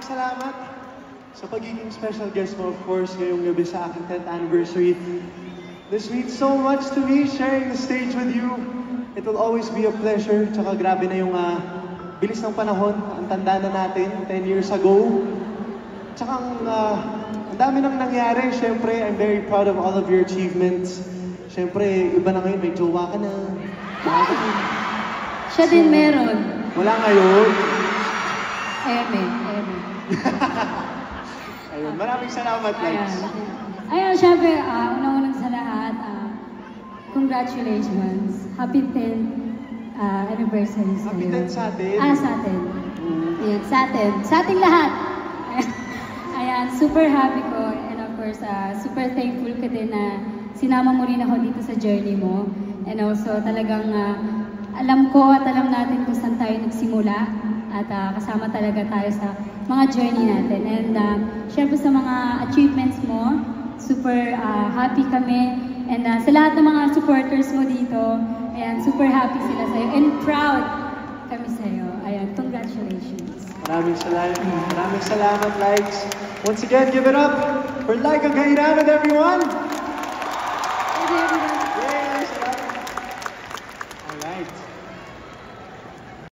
maraming salamat sa pagiging special guest mo, of course, ngayong gabi sa aking 10th anniversary. This means so much to me, sharing the stage with you. It will always be a pleasure. Tsaka grabe na yung bilis ng panahon. Ang tanda na natin, 10 years ago. Tsaka ang dami nang nangyari. Siyempre, I'm very proud of all of your achievements. Siyempre, iba na ngayon, may jowa ka na. Siya din meron. Wala ngayon. Eme. Ayun, maraming salamat, Lex. Ayun, syempre, unang-unang sa lahat, congratulations. Happy 10th anniversary sa'yo. Happy 10th sa atin. Sa atin. Ayan, sa atin. Sa ating lahat. Ayan, super happy ko. And of course, super thankful ka din na sinama mo rin ako dito sa journey mo. And also, talagang alam ko at alam natin kung saan tayo nagsimula. At kasama talaga tayo sa mga journey natin. And syempre sa mga achievements mo, super happy kami. And sa lahat ng mga supporters mo dito, ayan, super happy sila sa'yo. And proud kami sa'yo. Ayan, congratulations. Maraming salamat, Likes. Once again, give it up for Laika Gairaman, everyone!